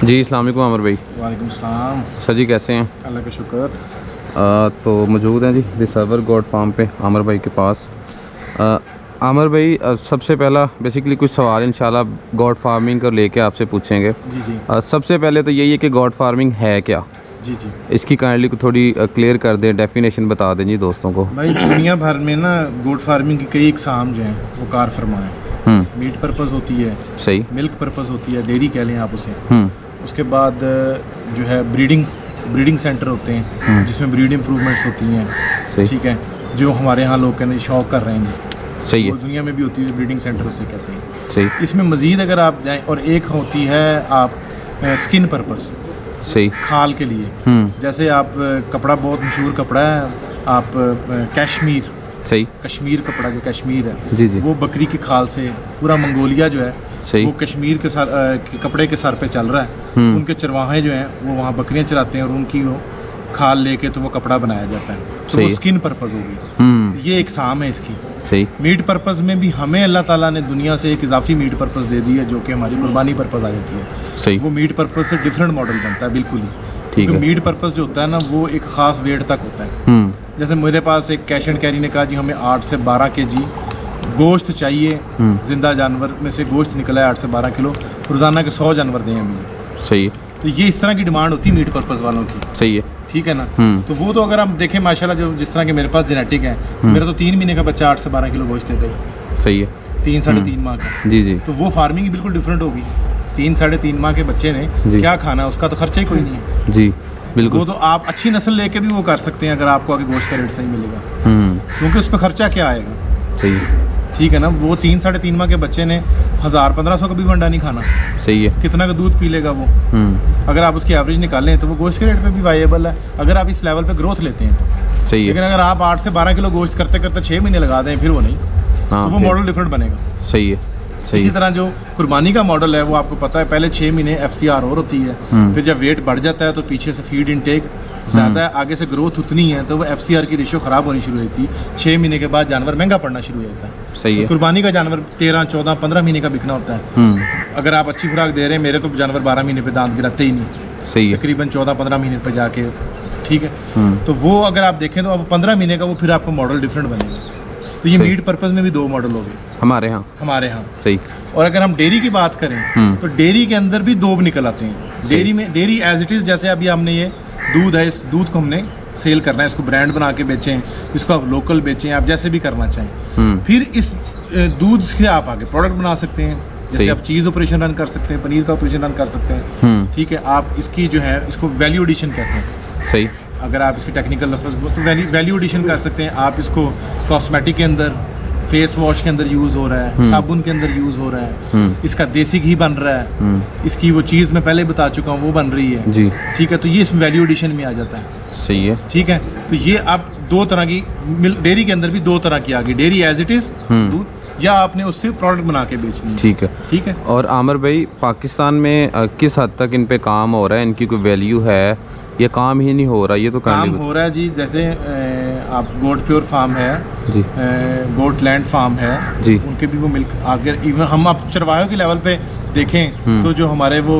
जी अस्सलाम वालेकुम आमिर भाई। वालेकुम सलाम। सर जी कैसे हैं? अल्लाह का शुक्र। तो मौजूद हैं जी द सर्वर गोट फार्म पे आमिर भाई के पास। आमिर भाई सबसे पहला बेसिकली कुछ सवाल इंशाल्लाह गोट फार्मिंग को लेके आपसे पूछेंगे। जी जी सबसे पहले तो यही है कि गोट फार्मिंग है क्या? जी जी इसकी काइंडली को थोड़ी क्लियर कर दें, डेफिनेशन बता दें जी दोस्तों को। भाई दुनिया भर में ना गोट फार्मिंग की कई इकसाम जो हैं वो कार फरमा है। मीट पर्पस होती है, सही, मिल्क पर्पस होती है, डेयरी कह लें आप उसे। उसके बाद जो है ब्रीडिंग सेंटर होते हैं जिसमें ब्रीड इम्प्रूवमेंट्स होती हैं। सही, ठीक है, जो हमारे यहाँ लोग कहते हैं शौक कर रहे हैं जी। सही है, दुनिया में भी होती है ब्रीडिंग सेंटर उसे कहते हैं। सही, इसमें मज़ीद अगर आप जाएँ और एक होती है आप स्किन पर्पस, सही, खाल के लिए। जैसे आप कपड़ा बहुत मशहूर कपड़ा है, आप कश्मीर, सही, कश्मीर कपड़ा जो कश्मीर है जी जी, वो बकरी की खाल से पूरा मंगोलिया जो है सही, वो कश्मीर के कपड़े के सर पे चल रहा है। उनके चरवाहे जो हैं वो वहाँ बकरियाँ चराते हैं और उनकी वो खाल लेके तो वो कपड़ा बनाया जाता है। तो वो स्किन पर्पस होगी। ये एक साम है इसकी। सही। मीट पर्पस में भी हमें अल्लाह ताला ने दुनिया से एक इजाफी मीट पर्पस दे दी है जो कि हमारी कुर्बानी पर्पस आ जाती है। सही। वो मीट पर्पस से डिफरेंट मॉडल बनता है बिल्कुल ही। ठीक है। मीट पर्पस जो होता है ना वो एक ख़ास वेट तक होता है। जैसे मेरे पास एक कैश एंड कैरी ने कहा जी हमें 8 से 12 kg गोश्त चाहिए, जिंदा जानवर में से गोश्त निकला है 8 से 12 किलो, रोज़ाना के 100 जानवर दें हमें। सही है। तो ये इस तरह की डिमांड होती है मीट पर्पस वालों की। सही है, ठीक है ना। तो वो तो अगर आप देखें माशाल्लाह जो जिस तरह के मेरे पास जेनेटिक है, मेरा तो 3 महीने का बच्चा 8 से 12 किलो गोश्त देता है। सही है, 3 साढ़े 3 माह का। जी जी। तो वो फार्मिंग बिल्कुल डिफरेंट होगी। 3 साढ़े 3 माह के बच्चे ने क्या खाना है, उसका तो खर्चा ही कोई नहीं है। जी बिल्कुल। वो तो आप अच्छी नस्ल लेके भी वो कर सकते हैं अगर आपको आगे गोश्त का रेट सही मिलेगा, क्योंकि उस पर खर्चा क्या आएगा। सही है, ठीक है ना। वो 3 साढ़े 3 माह के बच्चे ने 1000-1500 का भी अंडा नहीं खाना। सही है। कितना का दूध पी लेगा वो। अगर आप उसकी एवरेज निकालें तो वो गोश्त के रेट पे भी वाइएबल है अगर आप इस लेवल पे ग्रोथ लेते हैं तो। सही है। लेकिन अगर आप 8 से 12 किलो गोश्त करते करते 6 महीने लगा दें फिर वो नहीं, तो वो मॉडल डिफरेंट बनेगा। सही है। इसी तरह जो कुर्बानी का मॉडल है वो आपको पता है पहले 6 महीने FCR और होती है, फिर जब वेट बढ़ जाता है तो पीछे से फीड इनटेक ज़्यादा है, आगे से ग्रोथ उतनी है तो वो FCR की रेशियो ख़राब होनी शुरू होती है। 6 महीने के बाद जानवर महंगा पड़ना शुरू हो जाता है। सही है। कुर्बानी का जानवर 13, 14, 15 महीने का बिकना होता है। अगर आप अच्छी खुराक दे रहे हैं, मेरे तो जानवर 12 महीने पे दांत गिराते ही नहीं। सही है। तकरीबन 14-15 महीने पे जाके, ठीक है। तो वो अगर आप देखें तो अब 15 महीने का वो फिर आपको मॉडल डिफरेंट बनेगा। तो ये मीट पर्पस में भी 2 मॉडल हो गए हमारे यहाँ। सही। और अगर हम डेयरी की बात करें तो डेयरी के अंदर भी 2 निकल आते हैं। डेयरी एज इट इज़, जैसे अभी हमने ये दूध है, इस दूध को हमने सेल करना है, इसको ब्रांड बना के बेचें, इसको आप लोकल बेचें, आप जैसे भी करना चाहें। फिर इस दूध से आप आगे प्रोडक्ट बना सकते हैं। जैसे आप चीज़ ऑपरेशन रन कर सकते हैं, पनीर का ऑपरेशन रन कर सकते हैं। ठीक है। आप इसकी जो है इसको वैल्यू एडिशन कहते हैं। सही। अगर आप इसकी टेक्निकल लफ्ज़ तो वैल्यू एडिशन कर सकते हैं। आप इसको कॉस्मेटिक के अंदर, फेस वॉश के अंदर यूज़ हो रहा है, साबुन के अंदर यूज़ हो रहा है, इसका देसी घी बन रहा है, इसकी वो चीज़ मैं पहले बता चुका हूँ वो बन रही है जी। ठीक है। तो ये इसमें वैल्यू एडिशन में आ जाता है। सही है। ठीक है। तो ये आप 2 तरह की डेयरी के अंदर भी 2 तरह की आ गई, डेयरी एज इट इज़ दूध, या आपने उससे प्रोडक्ट बना के बेचनी है। ठीक है, ठीक है। और आमिर भाई पाकिस्तान में किस हद तक इन पे काम हो रहा है, इनकी कोई वैल्यू है, ये काम ही नहीं हो रहा? ये तो काम हो रहा है जी। जैसे आप गोट प्योर फार्म है जी, गोट लैंड फार्म है जी, उनके भी वो मिल्क आगे इवन हम आप चरवाहों के लेवल पे देखें तो जो हमारे वो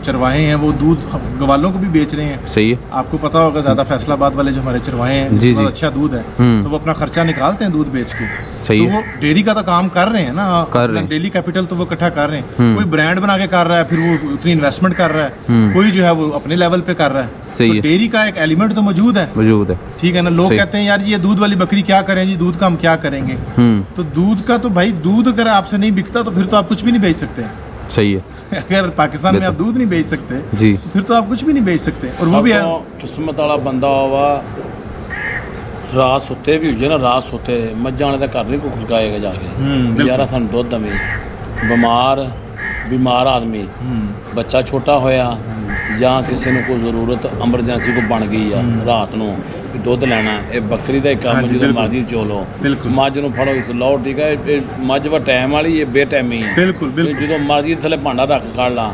चरवाहे हैं वो दूध गवालों को भी बेच रहे हैं। सही है। आपको पता होगा ज़्यादा फैसलाबाद वाले जो हमारे चरवाहे हैं जी, बहुत अच्छा दूध है तो वो अपना खर्चा निकालते हैं दूध बेच के। सही है। तो वो डेयरी का तो काम कर रहे हैं ना, कर रहे हैं, डेली कैपिटल तो वो इकट्ठा कर रहे हैं। कोई ब्रांड बना के कर रहा है, फिर वो उतनी इन्वेस्टमेंट कर रहा है, कोई जो है वो अपने लेवल पे कर रहा है। सही है। डेयरी का एक एलिमेंट तो मौजूद है। ठीक है ना। लोग कहते हैं यार ये दूध वाली बकरी क्या करें जी, दूध का हम क्या करेंगे। तो दूध का तो भाई दूध अगर आपसे नहीं बिकता तो फिर तो आप कुछ भी नहीं बेच सकते। सही है। अगर पाकिस्तान में आप दूध नहीं बेच सकते जी तो फिर तो आप कुछ भी नहीं बेच सकते। और वो भी किस्मत वाला बंदा हुआ रात सुते भी हो ना, रात सुते मझां वाले का घर नहीं कुछ गाएगा जाके यार सानू दुध दवे। बीमार आदमी बच्चा छोटा होया या किसी को कोई जरूरत एमरजेंसी को बन गई है रात को दुध लेना, ये बकरी का एक काम जो मर्जी चोलो मझ न फड़ो इस लो। ठीक है। मझ व टाइम वाली ये बेटाइमी है। बिल्कुल जो मर्जी थले भांडा रख कर ला।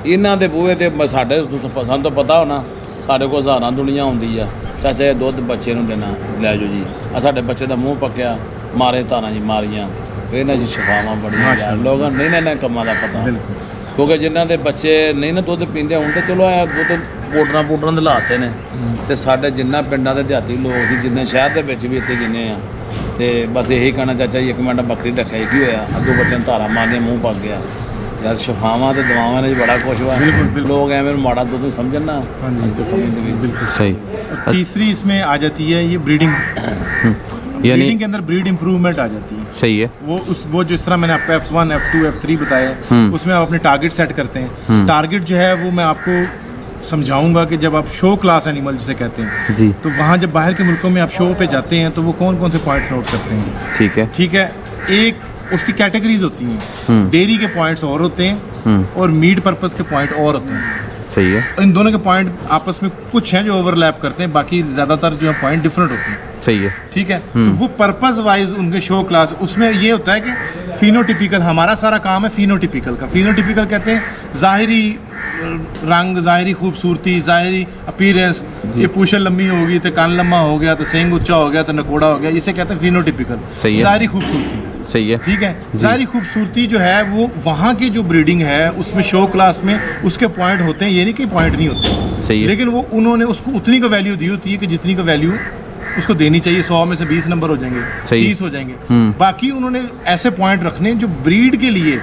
इन्हों के बूहे तो साढ़े सानू तो पता होना साढ़े को हज़ारां दुनिया आती है। चाचा ये दुध बच्चे देना लै जाओ जी, साढ़े बच्चे का मूँह पक्या मारे तारा जी मारियाँ, इन्होंने शफावां बड़ियां लोगों नहीं ना कामों का पता। ਕਿਉਂਕਿ ਜਿਨ੍ਹਾਂ ਦੇ ਬੱਚੇ ਨਹੀਂ ਨਾ ਦੁੱਧ ਪੀਂਦੇ ਹੁਣ ਤੇ ਚਲੋ ਇਹ ਦੁੱਧ ਪਾਊਡਰਾਂ ਦੇ ਲਾਤੇ ਨੇ ਤੇ ਸਾਡੇ ਜਿੰਨਾ ਪਿੰਡਾਂ ਦੇ ਦਿਹਾਤੀ ਲੋਕ ਸੀ ਜਿੰਨੇ ਸ਼ਹਿਰ ਦੇ ਵਿੱਚ ਵੀ ਇੱਥੇ ਜਿੰਨੇ ਆ ਤੇ ਬਸ ਇਹੀ ਕਹਿਣਾ ਚਾਚਾ ਜੀ, ਇੱਕ ਮਿੰਟ ਬੱਕਰੀ ਰੱਖਿਆ ਕੀ ਹੋਇਆ, ਅੱਗੋਂ ਬੱਚਿਆਂ ਨੂੰ ਧਾਰਾ ਮਾਰਦੇ ਮੂੰਹ ਪੱਕ ਗਿਆ ਯਾਰ, ਸ਼ਫਾਵਾਂ ਤੇ ਦਵਾਵਾਂ ਨੇ ਬੜਾ ਕੁਛ ਵਾ। लोग ਐਵੇਂ ਮਾੜਾ ਦੁੱਧ ਸਮਝਣ ਨਾ, ਅਸੀਂ ਤਾਂ ਸਮਝਦੇ नहीं। बिल्कुल सही। तीसरी इसमें आ जाती है ये ब्रीडिंग, यानी ब्रीडिंग के अंदर ब्रीड इंप्रूवमेंट आ जाती है। सही है। वो जिस तरह मैंने आपको F1 F2 F3 बताया, उसमें आप अपने टारगेट सेट करते हैं। टारगेट जो है वो मैं आपको समझाऊंगा कि जब आप शो क्लास एनिमल जिसे कहते हैं जी, तो वहाँ जब बाहर के मुल्कों में आप शो पे जाते हैं तो वो कौन कौन से पॉइंट नोट करते हैं। ठीक है, एक उसकी कैटेगरीज होती हैं, डेयरी के पॉइंट्स और होते हैं और मीट पर्पस के पॉइंट और होते हैं। सही है। इन दोनों के पॉइंट आपस में कुछ हैं जो ओवरलैप करते हैं, बाकी ज़्यादातर जो है पॉइंट डिफरेंट होते हैं। सही है। ठीक है, तो वो पर्पस वाइज उनके शो क्लास उसमें ये होता है कि फिनोटिपिकल, हमारा सारा काम है फिनोटिपिकल का। फिनोटिपिकल कहते हैं ज़ाहिरी रंग, ज़ाहिरी खूबसूरती, ज़ाहिरी अपीयरेंस, ये पूछल लंबी होगी तो कान लम्बा हो गया तो सेंग ऊंचा हो गया तो नकोड़ा हो गया, इसे कहते हैं फिनोटिपिकल। सही है। ज़ाहिरी खूबसूरती। सही है। ठीक है, ज़ाहिरी खूबसूरती जो है वो वहाँ की जो ब्रीडिंग है उसमें शो क्लास में उसके पॉइंट होते हैं, ये नहीं कि पॉइंट नहीं होते। सही है। लेकिन वो उन्होंने उसको उतनी का वैल्यू दी होती है कि जितनी का वैल्यू उसको देनी चाहिए। 100 में से 20 नंबर हो जाएंगे, 30 हो जाएंगे। बाकी उन्होंने ऐसे पॉइंट रखने जो ब्रीड के लिए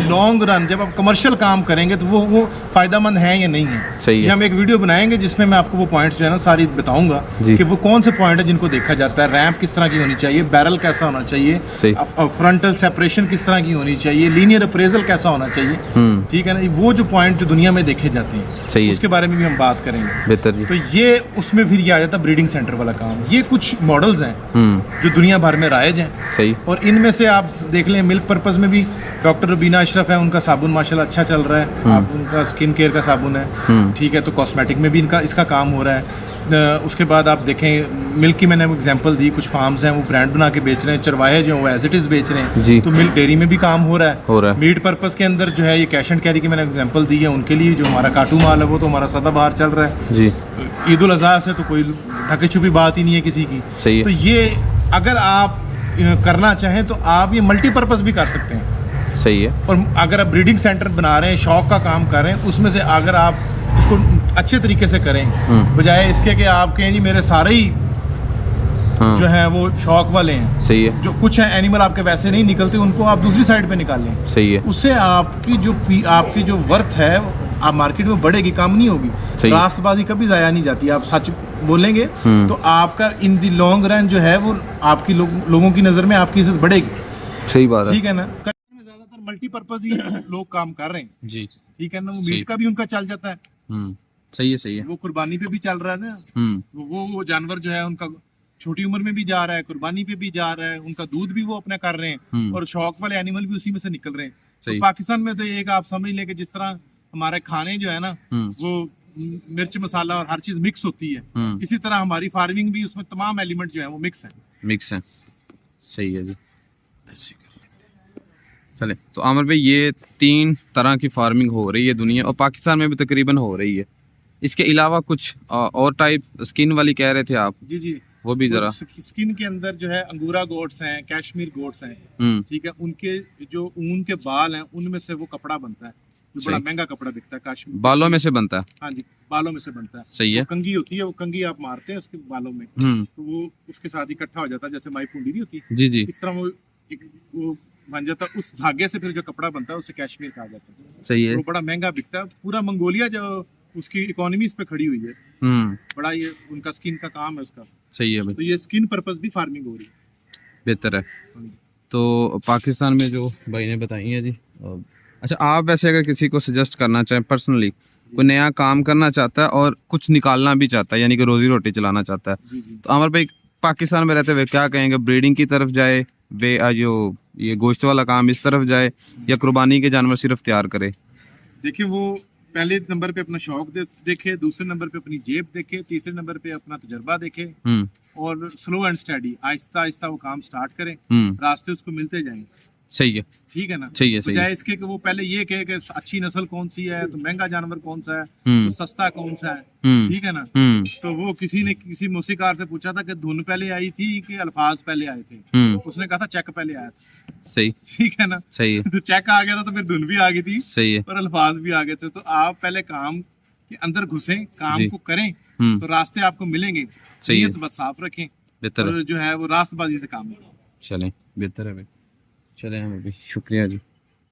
लॉन्ग रन, जब आप कमर्शियल काम करेंगे तो वो फायदेमंद है या नहीं है। सही है। ये हम एक वीडियो बनाएंगे जिसमें मैं आपको वो पॉइंट्स जो है ना सारी बताऊंगा कि वो कौन से पॉइंट है जिनको देखा जाता है। रैंप किस तरह की होनी चाहिए, बैरल कैसा होना चाहिए, फ्रंटल सेपरेशन किस तरह की होनी चाहिए, लीनियर अप्रेजल कैसा होना चाहिए। ठीक है ना, वो जो पॉइंट जो दुनिया में देखे जाते हैं सही है, उसके बारे में भी हम बात करेंगे। बेहतर। तो ये उसमें फिर ये आ जाता है ब्रीडिंग सेंटर वाला काम। ये कुछ मॉडल्स हैं जो दुनिया भर में राइज हैं। सही। और इनमें से आप देख लें, मिल्क पर्पस में भी डॉक्टर रुबीना अशरफ है, उनका साबुन माशाल्लाह अच्छा चल रहा है। आप उनका स्किन केयर का साबुन है। ठीक है, तो कॉस्मेटिक में भी इसका काम हो रहा है। उसके बाद आप देखें मिल्क की मैंने एग्जांपल दी, कुछ फार्म्स हैं वो ब्रांड बना के बेच रहे हैं, चरवाहे जो वो एज इट इज़ बेच रहे हैं। तो मिल्क डेयरी में भी काम हो रहा है। मीट पर्पस के अंदर जो है ये कैश एंड कैरी की मैंने एग्जांपल दी है, उनके लिए जो हमारा काटू माल है वो तो हमारा सदाबहार चल रहा है जी। ईद उल अज़हा से तो कोई ढके छुपी बात ही नहीं है किसी की। सही है। तो ये अगर आप करना चाहें तो आप ये मल्टीपर्पज़ भी कर सकते हैं। सही है। और अगर आप ब्रीडिंग सेंटर बना रहे हैं, शौक का काम कर रहे हैं, उसमें से अगर आप इसको अच्छे तरीके से करें बजाय इसके कि आप कहें जी मेरे सारे ही जो हैं वो शौक वाले हैं। सही है। जो कुछ हैं एनिमल आपके वैसे नहीं निकलते, उनको आप दूसरी साइड पे निकालें। सही है। उससे आपकी जो वर्थ है आप मार्केट में बढ़ेगी, कम नहीं होगी। रास्तबाजी कभी ज़ाया नहीं जाती। आप सच बोलेंगे तो आपका इन दी लॉन्ग रन जो है वो आपकी लोगों की नज़र में आपकी इज्जत बढ़ेगी। सही बात है। ठीक है ना, ज़्यादातर मल्टीपर्पज ही लोग काम कर रहे हैं जी। ठीक है ना, वो मीट का भी उनका चल जाता है। सही है। सही है। वो कुर्बानी पे भी चल रहा है ना। वो जानवर जो है उनका छोटी उम्र में भी जा रहा है, कुर्बानी पे भी जा रहा है, उनका दूध भी वो अपना कर रहे हैं और शौक वाले एनिमल भी उसी में से निकल रहे हैं। तो पाकिस्तान में तो एक आप समझ लें कि जिस तरह हमारे खाने जो है ना वो मिर्च मसाला और हर चीज मिक्स होती है, इसी तरह हमारी फार्मिंग भी उसमें तमाम एलिमेंट जो है वो मिक्स है। सही है जी। चले तो आमिर भाई, ये 3 तरह की फार्मिंग हो रही है दुनिया और पाकिस्तान में भी तकरीबन हो रही है। इसके अलावा कुछ और टाइप स्किन वाली कह रहे थे आप? जी जी, वो भी जरा। स्किन के अंदर जो है अंगूरा गोट्स हैं, कश्मीर गोट्स हैं। ठीक है, उनके जो ऊन के बाल हैं उनमें से वो कपड़ा बनता है, जो बड़ा महंगा कपड़ा बिकता है। कश्मीर बालों में से बनता है। हाँ जी, बालों में से बनता है। सही है। कंगी होती है, वो कंगी आप मारते हैं उसके बालों में तो वो उसके साथ इकट्ठा हो जाता है, जैसे माई पूंडी नहीं होती जी जी, इस तरह वो बन जाता है। उस धागे से फिर जो कपड़ा बनता है उसे कश्मीर कहा जाता है। सही है। वो बड़ा महंगा बिकता है। पूरा मंगोलिया जो उसकी इकोनॉमी इस पे खड़ी हुई है। बड़ा ये उनका स्किन का काम है उसका। सही है भाई। तो ये स्किन पर्पस भी फार्मिंग हो रही है। बेहतर है। तो पाकिस्तान में जो भाई ने बताई है जी। अच्छा, आप वैसे अगर किसी को सजेस्ट करना चाहें पर्सनली, कोई नया काम करना चाहता है और कुछ निकालना भी चाहता है, यानी कि रोजी रोटी चलाना चाहता है, तो आमिर भाई पाकिस्तान में रहते हुए क्या कहेंगे? ब्रीडिंग की तरफ जाए, वे जो ये गोश्त वाला काम इस तरफ जाए, या कुर्बानी के जानवर सिर्फ तैयार करे? देखिए, वो पहले नंबर पे अपना शौक देखे, दूसरे नंबर पे अपनी जेब देखे, तीसरे नंबर पे अपना तजर्बा देखे और slow and study Aahista Aahista वो काम स्टार्ट करें। रास्ते उसको मिलते जाएंगे। सही है, ठीक है ना। सही है, सही बजाय है। इसके कि वो पहले ये कहे कि अच्छी नस्ल कौन सी है, तो महंगा जानवर कौन सा है, हम्म। तो सस्ता कौन सा है, हम्म। ठीक है ना। हम्म। तो वो किसी ने किसी मूसीकार से पूछा था कि धुन पहले आई थी कि अल्फाज पहले आए थे, हम्म। उसने कहा था चेक पहले आया था, सही, ठीक है ना। सही है, तो चेक आ गया था तो फिर धुन भी आ गई थी सही है। और अल्फाज भी आ गए थे। तो आप पहले काम के अंदर घुसें, काम जी। को करें, हम्म। तो रास्ते आपको मिलेंगे। सही है। नीयत बस साफ रखें बेहतर है, और जो है वो रास्तबाजी से काम करें। चलें, बेहतर है भाई, चलें हमें भी, शुक्रिया जी।